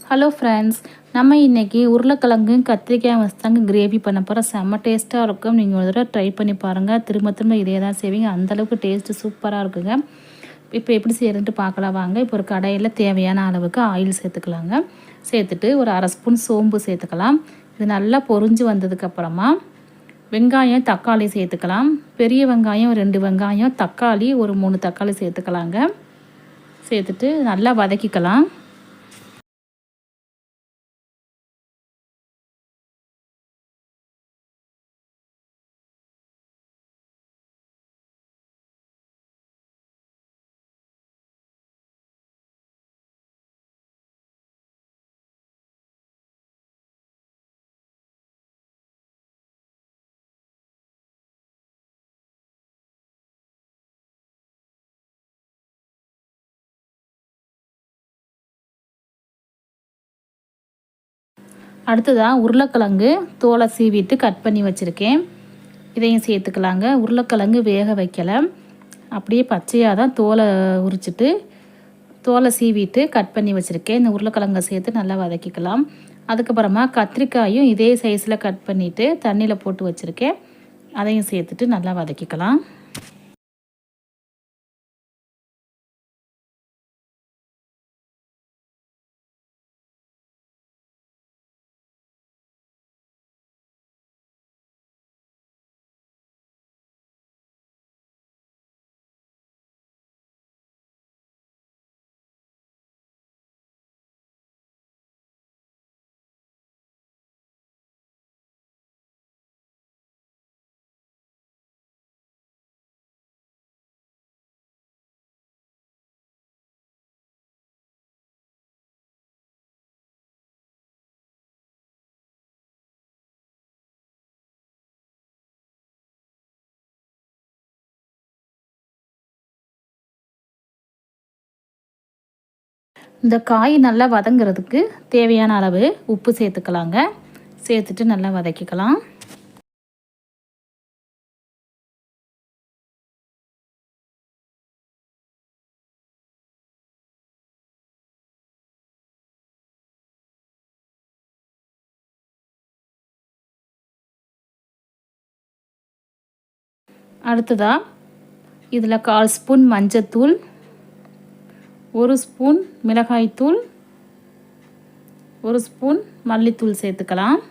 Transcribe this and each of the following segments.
Hello friends, நம்ம இன்றைக்கி உருளைக்கிழங்கு கத்திரிக்காய் வச்சு தாங்க கிரேவி பண்ண போகிறோம். செம்ம டேஸ்ட்டாக இருக்கும். நீங்கள் ஒரு தடவை ட்ரை பண்ணி பாருங்கள். திரும்ப திரும்ப இதே தான் செய்வீங்க. அந்தளவுக்கு டேஸ்ட்டு சூப்பராக இருக்குங்க. இப்போ எப்படி செய்கிறதுன்ட்டு பார்க்கலாம் வாங்க. இப்போ ஒரு கடாயில் தேவையான அளவுக்கு ஆயில் சேர்த்துக்கலாங்க. சேர்த்துட்டு ஒரு அரை ஸ்பூன் சோம்பு சேர்த்துக்கலாம். இது நல்லா பொரிஞ்சு வந்ததுக்கப்புறமா வெங்காயம் தக்காளி சேர்த்துக்கலாம். பெரிய வெங்காயம் 2 வெங்காயம், தக்காளி ஒரு 3 தக்காளி சேர்த்துக்கலாங்க. சேர்த்துட்டு நல்லா வதக்கிக்கலாம். அடுத்ததாக உருளைக்கிழங்கு தோலை சீவிட்டு கட் பண்ணி வச்சுருக்கேன். இதையும் சேர்த்துக்கலாங்க. உருளைக்கிழங்கு வேக வைக்கலை, அப்படியே பச்சையாக தான் தோலை உரிச்சிட்டு தோலை சீவிட்டு கட் பண்ணி வச்சுருக்கேன். இந்த உருளைக்கிழங்கை சேர்த்து நல்லா வதக்கிக்கலாம். அதுக்கப்புறமா கத்திரிக்காயும் இதே சைஸில் கட் பண்ணிவிட்டு தண்ணியில் போட்டு வச்சுருக்கேன். அதையும் சேர்த்துட்டு நல்லா வதக்கிக்கலாம். இந்த காய் நல்லா வதங்கிறதுக்கு தேவையான அளவு உப்பு சேர்த்துக்கலாங்க. சேர்த்துட்டு நல்லா வதக்கிக்கலாம். அடுத்ததாக இதில் 1/4 ஸ்பூன் மஞ்சத்தூள், 1 ஸ்பூன் மிளகாய்த்தூள், 1 ஸ்பூன் மல்லித்தூள் சேர்த்துக்கலாம்.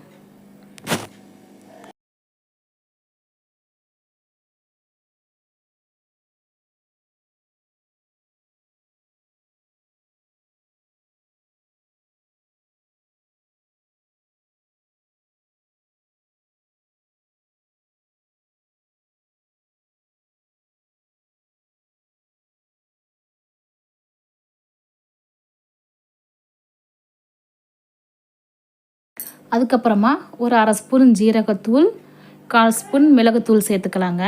அதுக்கப்புறமா ஒரு அரை ஸ்பூன் ஜீரகத்தூள், 1/4 ஸ்பூன் மிளகுத்தூள் சேர்த்துக்கலாங்க.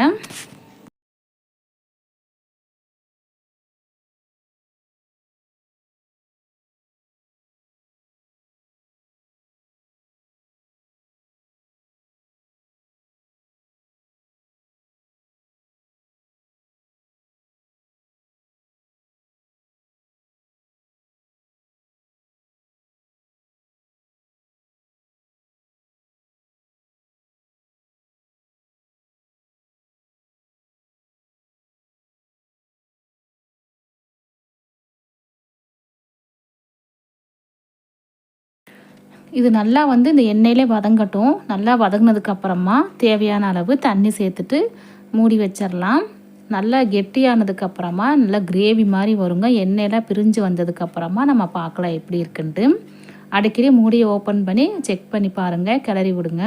இது நல்லா இந்த எண்ணெயிலே வதங்கட்டும். நல்லா வதங்கினதுக்கப்புறமா தேவையான அளவு தண்ணி சேர்த்துட்டு மூடி வச்சிடலாம். நல்லா கெட்டியானதுக்கப்புறமா நல்லா கிரேவி மாதிரி வருங்க. எண்ணெயெல்லாம் பிரிஞ்சு வந்ததுக்கப்புறமா நம்ம பார்க்கலாம் எப்படி இருக்குன்ட்டு. அடிக்கடி மூடியை ஓப்பன் பண்ணி செக் பண்ணி பாருங்கள், கிளறி விடுங்க.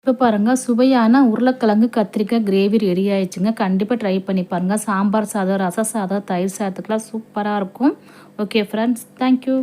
இப்போ பாருங்கள், சுவையான உருளைக்கிழங்கு கத்திரிக்காய் கிரேவி ரெடி ஆயிடுச்சுங்க. கண்டிப்பாக ட்ரை பண்ணி பாருங்கள். சாம்பார் சாதம், ரச சாதம், தயிர் சாதத்துக்கெலாம் சூப்பராக இருக்கும். Okay friends, thank you.